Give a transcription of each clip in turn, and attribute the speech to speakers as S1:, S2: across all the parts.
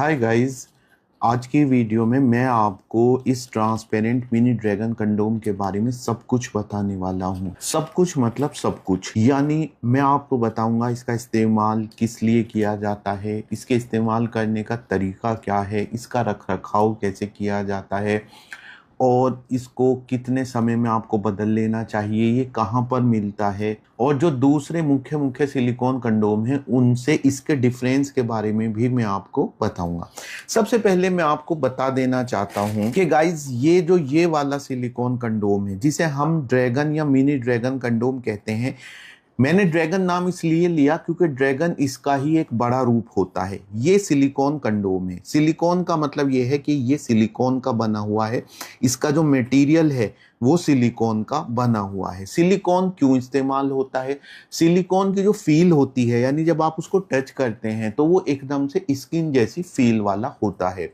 S1: Hi guys. आज की video में मैं आपको इस ट्रांसपेरेंट मिनी ड्रैगन कंडोम के बारे में सब कुछ बताने वाला हूँ। सब कुछ मतलब सब कुछ, यानी मैं आपको बताऊंगा इसका इस्तेमाल किस लिए किया जाता है, इसके इस्तेमाल करने का तरीका क्या है, इसका रख रखाव कैसे किया जाता है और इसको कितने समय में आपको बदल लेना चाहिए, ये कहाँ पर मिलता है और जो दूसरे मुख्य मुख्य सिलिकॉन कंडोम हैं उनसे इसके डिफरेंस के बारे में भी मैं आपको बताऊंगा। सबसे पहले मैं आपको बता देना चाहता हूं कि गाइस ये वाला सिलिकॉन कंडोम है जिसे हम ड्रैगन या मिनी ड्रैगन कंडोम कहते हैं। मैंने ड्रैगन नाम इसलिए लिया क्योंकि ड्रैगन इसका ही एक बड़ा रूप होता है। ये सिलिकॉन कंडोम है। सिलिकॉन का मतलब ये है कि ये सिलिकॉन का बना हुआ है, इसका जो मटेरियल है वो सिलिकॉन का बना हुआ है। सिलिकॉन क्यों इस्तेमाल होता है? सिलिकॉन की जो फील होती है, यानी जब आप उसको टच करते हैं तो वो एकदम से स्किन जैसी फील वाला होता है।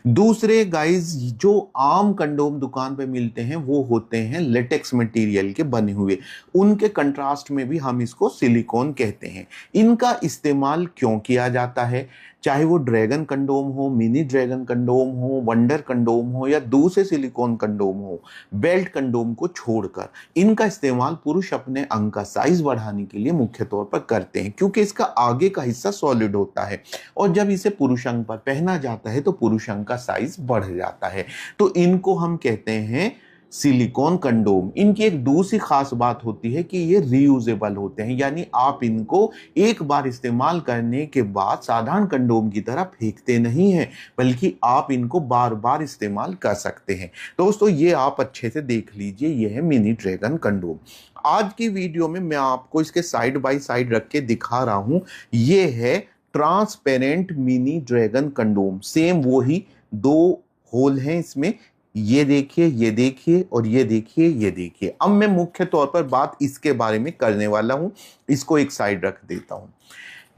S1: दूसरे गाइस, जो आम कंडोम दुकान पे मिलते हैं वो होते हैं लेटेक्स मटेरियल के बने हुए, उनके कंट्रास्ट में भी हम इसको सिलिकॉन कहते हैं। इनका इस्तेमाल क्यों किया जाता है? चाहे वो ड्रैगन कंडोम हो, मिनी ड्रैगन कंडोम हो, वंडर कंडोम हो या दूसरे सिलिकॉन कंडोम हो, बेल्ट कंडोम को छोड़कर इनका इस्तेमाल पुरुष अपने अंग का साइज बढ़ाने के लिए मुख्य तौर पर करते हैं, क्योंकि इसका आगे का हिस्सा सॉलिड होता है और जब इसे पुरुष अंग पर पहना जाता है तो पुरुष अंग का साइज बढ़ जाता है। तो इनको हम कहते हैं सिलिकॉन कंडोम। इनकी एक दूसरी खास बात होती है कि ये रीयूजेबल होते हैं, यानी आप इनको एक बार इस्तेमाल करने के बाद साधारण कंडोम की तरह फेंकते नहीं हैं, बल्कि आप इनको बार बार इस्तेमाल कर सकते हैं। दोस्तों, ये आप अच्छे से देख लीजिए, ये है मिनी ड्रैगन कंडोम। आज की वीडियो में मैं आपको इसके साइड बाय साइड रख के दिखा रहा हूं। ये है transparent mini dragon condom. Same वही दो होल हैं इसमें, ये देखिए, ये देखिए और ये देखिए, ये देखिए। अब मैं मुख्य तौर पर बात इसके बारे में करने वाला हूं। इसको एक साइड रख देता हूं।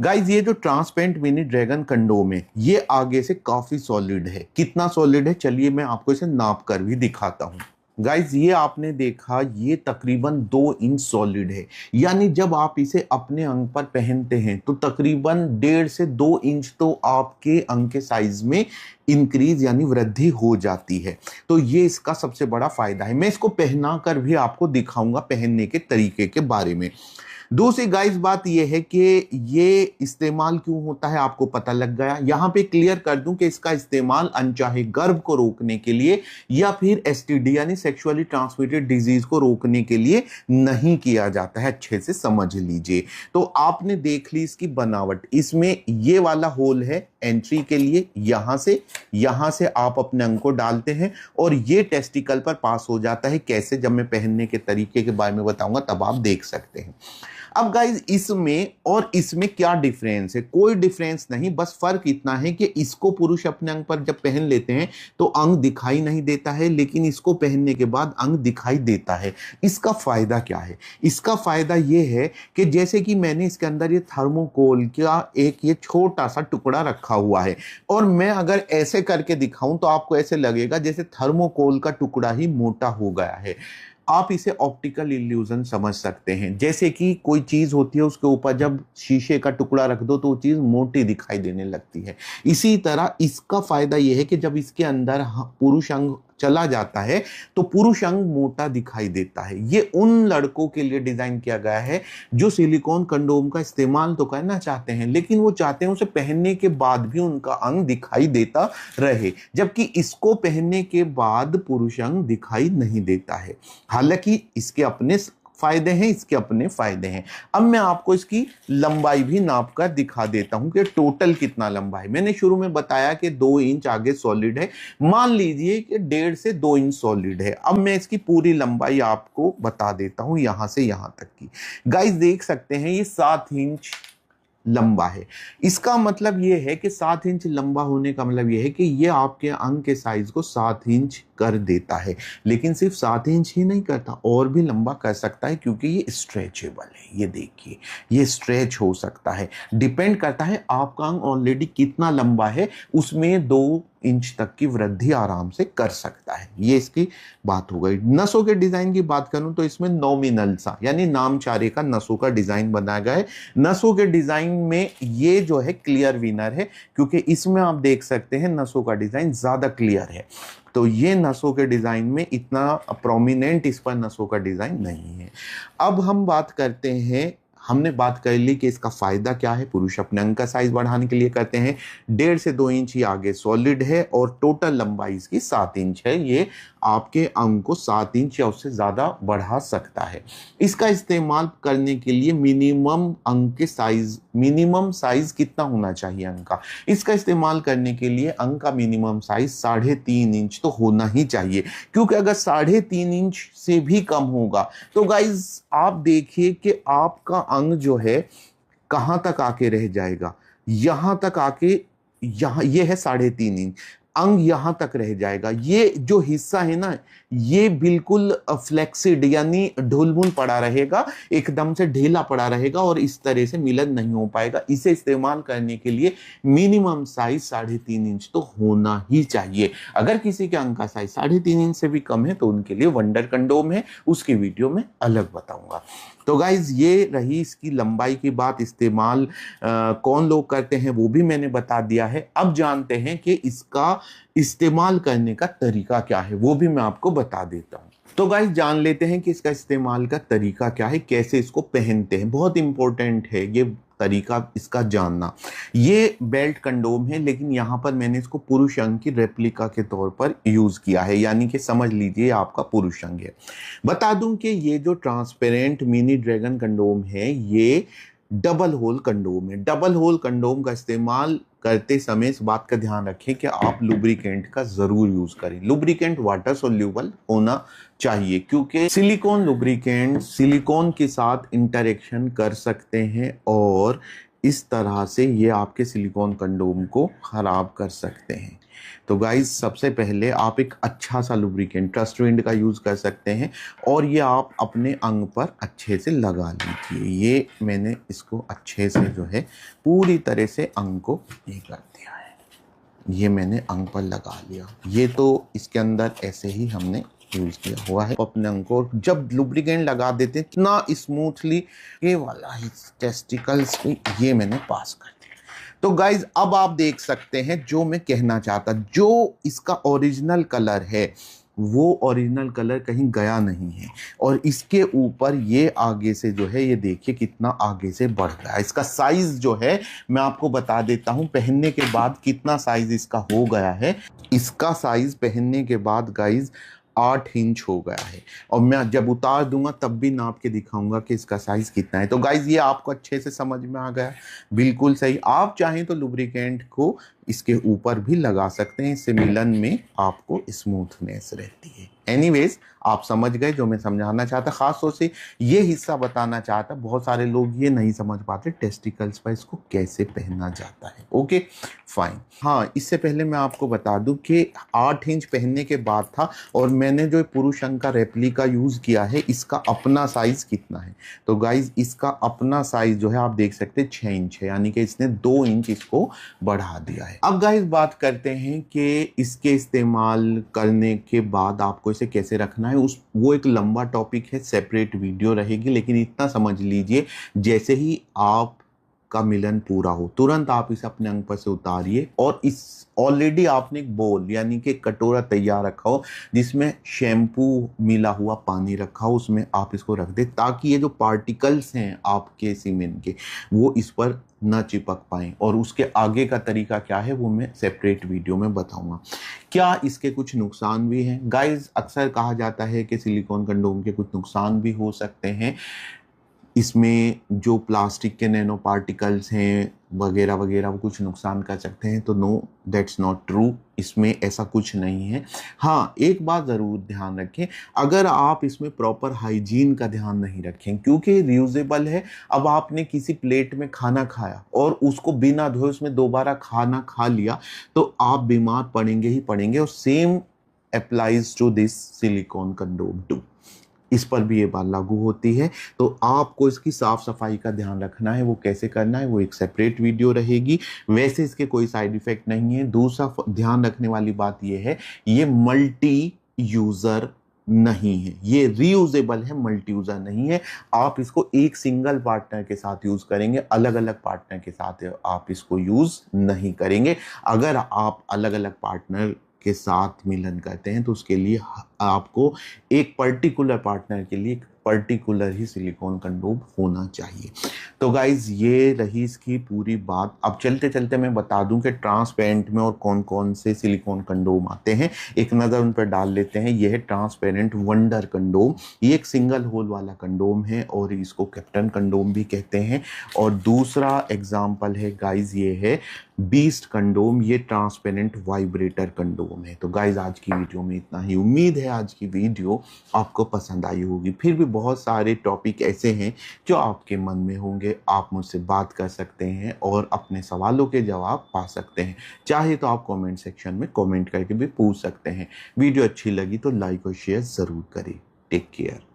S1: गाइज, ये जो ट्रांसपेरेंट मिनी ड्रैगन कंडोम है ये आगे से काफी सॉलिड है। कितना सॉलिड है, चलिए मैं आपको इसे नाप कर भी दिखाता हूं। गाइज, ये आपने देखा, ये तकरीबन 2 इंच सॉलिड है, यानी जब आप इसे अपने अंग पर पहनते हैं तो तकरीबन 1.5 से 2 इंच तो आपके अंग के साइज में इंक्रीज यानी वृद्धि हो जाती है। तो ये इसका सबसे बड़ा फायदा है। मैं इसको पहना कर भी आपको दिखाऊंगा पहनने के तरीके के बारे में। दूसरी गाइस बात यह है कि ये इस्तेमाल क्यों होता है आपको पता लग गया। यहां पे क्लियर कर दूं कि इसका इस्तेमाल अनचाहे गर्भ को रोकने के लिए या फिर एसटीडी यानी सेक्सुअली ट्रांसमिटेड डिजीज को रोकने के लिए नहीं किया जाता है। अच्छे से समझ लीजिए। तो आपने देख ली इसकी बनावट। इसमें ये वाला होल है एंट्री के लिए, यहां से आप अपने अंग को डालते हैं और ये टेस्टिकल पर पास हो जाता है। कैसे, जब मैं पहनने के तरीके के बारे में बताऊंगा तब आप देख सकते हैं। अब गाइज, इसमें और इसमें क्या डिफरेंस है? कोई डिफरेंस नहीं, बस फर्क इतना है कि इसको पुरुष अपने अंग पर जब पहन लेते हैं तो अंग दिखाई नहीं देता है, लेकिन इसको पहनने के बाद अंग दिखाई देता है। इसका फायदा क्या है? इसका फायदा यह है कि जैसे कि मैंने इसके अंदर ये थर्मोकोल का एक ये छोटा सा टुकड़ा रखा हुआ है और मैं अगर ऐसे करके दिखाऊं तो आपको ऐसे लगेगा जैसे थर्मोकोल का टुकड़ा ही मोटा हो गया है। आप इसे ऑप्टिकल इल्यूजन समझ सकते हैं। जैसे कि कोई चीज होती है, उसके ऊपर जब शीशे का टुकड़ा रख दो तो वो चीज मोटी दिखाई देने लगती है। इसी तरह इसका फायदा यह है कि जब इसके अंदर पुरुष अंग चला जाता है तो पुरुष अंग मोटा दिखाई देता है। ये उन लड़कों के लिए डिजाइन किया गया है जो सिलिकॉन कंडोम का इस्तेमाल तो करना चाहते हैं, लेकिन वो चाहते हैं उसे पहनने के बाद भी उनका अंग दिखाई देता रहे, जबकि इसको पहनने के बाद पुरुष अंग दिखाई नहीं देता है। हालांकि इसके अपने फायदे हैं, इसके अपने फायदे हैं। अब मैं आपको इसकी लंबाई भी नाप कर दिखा देता हूं कि टोटल कितना लंबा है। मैंने शुरू में बताया कि 2 इंच आगे सॉलिड है, मान लीजिए कि 1.5 से 2 इंच सॉलिड है। अब मैं इसकी पूरी लंबाई आपको बता देता हूं, यहां से यहां तक की। गाइस, देख सकते हैं ये 7 इंच लंबा है। इसका मतलब यह है कि 7 इंच लंबा होने का मतलब यह है कि यह आपके अंग के साइज को 7 इंच कर देता है। लेकिन सिर्फ 7 इंच ही नहीं करता, और भी लंबा कर सकता है, क्योंकि ये स्ट्रेचेबल है। ये देखिए, ये स्ट्रेच हो सकता है। डिपेंड करता है आपका अंग ऑलरेडी कितना लंबा है, उसमें 2 इंच तक की वृद्धि आराम से कर सकता है। ये इसकी बात हो गई। नसों के डिजाइन की बात करूं तो इसमें नॉमिनल सा यानी नामचारे का नसों का डिजाइन बनाया गया है। नसों के डिजाइन में ये जो है क्लियर विनर है, क्योंकि इसमें आप देख सकते हैं नसों का डिजाइन ज्यादा क्लियर है। तो ये नसों के डिजाइन में इतना प्रोमिनेंट इस पर नसों का डिजाइन नहीं है। अब हम बात करते हैं, हमने बात कर ली कि इसका फायदा क्या है। पुरुष अपने अंग का साइज बढ़ाने के लिए करते हैं। 1.5 से 2 इंच ही आगे सॉलिड है और टोटल लंबाई इसकी 7 इंच है। ये आपके अंग को 7 इंच या उससे ज्यादा बढ़ा सकता है। इसका इस्तेमाल करने के लिए मिनिमम अंग के साइज, मिनिमम साइज कितना होना चाहिए अंग का? इसका इस्तेमाल करने के लिए अंग का मिनिमम साइज 3.5 इंच तो होना ही चाहिए, क्योंकि अगर 3.5 इंच से भी कम होगा तो गाइज आप देखिए कि आपका अंग जो है कहां तक आके रह जाएगा। यहां तक आके, यहां ये है 3.5 इंच, अंग यहां तक रह जाएगा। ये जो हिस्सा है ना, ये बिल्कुल फ्लेक्सिड यानी ढुलमुल पड़ा रहेगा, एकदम से ढीला पड़ा रहेगा और इस तरह से मिलन नहीं हो पाएगा। इसे इस्तेमाल करने के लिए मिनिमम साइज 3.5 इंच तो होना ही चाहिए। अगर किसी के अंग का साइज 3.5 इंच से भी कम है तो उनके लिए वंडर कंडोम है, उसकी वीडियो में अलग बताऊंगा। तो गाइज ये रही इसकी लंबाई की बात। इस्तेमाल कौन लोग करते हैं वो भी मैंने बता दिया है। अब जानते हैं कि इसका इस्तेमाल करने का तरीका क्या है, वो भी मैं आपको बता देता हूं। तो गाइस जान लेते हैं कि इसका इस्तेमाल का तरीका क्या है, कैसे इसको पहनते हैं। बहुत इंपॉर्टेंट है ये तरीका इसका जानना। ये बेल्ट कंडोम है, लेकिन यहां पर मैंने इसको पुरुष अंग की रेप्लिका के तौर पर यूज किया है, यानी कि समझ लीजिए आपका पुरुष अंग है। बता दूं कि ये जो ट्रांसपेरेंट मिनी ड्रैगन कंडोम है ये डबल होल कंडोम है। डबल होल कंडोम का इस्तेमाल करते समय इस बात का ध्यान रखें कि आप लुब्रिकेंट का जरूर यूज करें। लुब्रिकेंट वाटर सोल्यूबल होना चाहिए, क्योंकि सिलिकॉन लुब्रिकेंट सिलिकॉन के साथ इंटरेक्शन कर सकते हैं और इस तरह से ये आपके सिलिकॉन कंडोम को खराब कर सकते हैं। तो गाइज सबसे पहले आप एक अच्छा सा लुब्रिकेंट ट्रस्टविंड का यूज कर सकते हैं और ये आप अपने अंग पर अच्छे से लगा लीजिए। ये मैंने इसको अच्छे से जो है पूरी तरह से अंग को ये कर दिया है। ये मैंने अंग पर लगा लिया। ये तो इसके अंदर ऐसे ही हमने यूज किया हुआ है अपने अंग को। जब लुब्रिकेंट लगा देते हैं इतना स्मूथली, ये वाला ही टेस्टिकल्स पे ये मैंने पास कर। तो गाइज अब आप देख सकते हैं जो मैं कहना चाहता, जो इसका ओरिजिनल कलर है वो ओरिजिनल कलर कहीं गया नहीं है और इसके ऊपर ये आगे से जो है ये देखिए कितना आगे से बढ़ गया है। इसका साइज जो है मैं आपको बता देता हूं पहनने के बाद कितना साइज इसका हो गया है। इसका साइज पहनने के बाद गाइज 8 इंच हो गया है और मैं जब उतार दूंगा तब भी नाप के दिखाऊंगा कि इसका साइज कितना है। तो गाइज ये आपको अच्छे से समझ में आ गया, बिल्कुल सही। आप चाहें तो लुब्रिकेंट को इसके ऊपर भी लगा सकते हैं, इससे मिलन में आपको स्मूथनेस रहती है। एनीवेज आप समझ गए जो मैं समझाना चाहता, खास तौर से ये हिस्सा बताना चाहता। बहुत सारे लोग ये नहीं समझ पाते टेस्टिकल्स पर इसको कैसे पहना जाता है। Okay fine. हाँ, इससे पहले मैं आपको बता दूं कि 8 इंच पहनने के बाद था और मैंने जो पुरुष अंग का रेप्लिका यूज किया है इसका अपना साइज कितना है। तो गाइज इसका अपना साइज जो है आप देख सकते हैं 6 इंच है, यानी कि इसने 2 इंच इसको बढ़ा दिया है। अब गाइस बात करते हैं कि इसके इस्तेमाल करने के बाद आपको इसे कैसे रखना है। वो एक लंबा टॉपिक है, सेपरेट वीडियो रहेगी, लेकिन इतना समझ लीजिए जैसे ही आप का मिलन पूरा हो तुरंत आप इसे अपने अंग पर से उतारिए और इस ऑलरेडी आपने एक बोल यानी कि कटोरा तैयार रखा हो जिसमें शैम्पू मिला हुआ पानी रखा हो, उसमें आप इसको रख दें ताकि ये जो पार्टिकल्स हैं आपके सीमेन के वो इस पर न चिपक पाए। और उसके आगे का तरीका क्या है वो मैं सेपरेट वीडियो में बताऊंगा। क्या इसके कुछ नुकसान भी हैं? गाइज अक्सर कहा जाता है कि सिलिकॉन कंडोम के कुछ नुकसान भी हो सकते हैं। इसमें जो प्लास्टिक के नैनो पार्टिकल्स हैं वगैरह वगैरह वो कुछ नुकसान कर सकते हैं। तो नो, दैट्स नॉट ट्रू, इसमें ऐसा कुछ नहीं है। हाँ, एक बात ज़रूर ध्यान रखें, अगर आप इसमें प्रॉपर हाइजीन का ध्यान नहीं रखें, क्योंकि रियूजेबल है। अब आपने किसी प्लेट में खाना खाया और उसको बिना धोए उसमें दोबारा खाना खा लिया तो आप बीमार पड़ेंगे ही पड़ेंगे। और same applies to this silicone condom too. इस पर भी ये बात लागू होती है। तो आपको इसकी साफ सफाई का ध्यान रखना है, वो कैसे करना है वो एक सेपरेट वीडियो रहेगी। वैसे इसके कोई साइड इफेक्ट नहीं है। दूसरा ध्यान रखने वाली बात ये है, ये मल्टी यूजर नहीं है, ये रीयूजेबल है, मल्टी यूजर नहीं है। आप इसको एक सिंगल पार्टनर के साथ यूज करेंगे, अलग अलग पार्टनर के साथ आप इसको यूज नहीं करेंगे। अगर आप अलग अलग पार्टनर के साथ मिलन करते हैं तो उसके लिए आपको एक पर्टिकुलर पार्टनर के लिए पर्टिकुलर ही सिलिकॉन कंडोम होना चाहिए। तो गाइज ये रही इसकी पूरी बात। अब चलते चलते मैं बता दूं कि ट्रांसपेरेंट में और कौन कौन से सिलिकॉन कंडोम आते हैं, एक नज़र उन पर डाल लेते हैं। यह है ट्रांसपेरेंट वंडर कंडोम। ये एक सिंगल होल वाला कंडोम है और इसको कैप्टन कंडोम भी कहते हैं। और दूसरा एग्जाम्पल है गाइज, ये है बीस्ट कंडोम। ये ट्रांसपेरेंट वाइब्रेटर कंडोम है। तो गाइज आज की वीडियो में इतना ही। उम्मीद है आज की वीडियो आपको पसंद आई होगी। फिर भी बहुत सारे टॉपिक ऐसे हैं जो आपके मन में होंगे, आप मुझसे बात कर सकते हैं और अपने सवालों के जवाब पा सकते हैं। चाहे तो आप कमेंट सेक्शन में कमेंट करके भी पूछ सकते हैं। वीडियो अच्छी लगी तो लाइक और शेयर ज़रूर करें। Take care.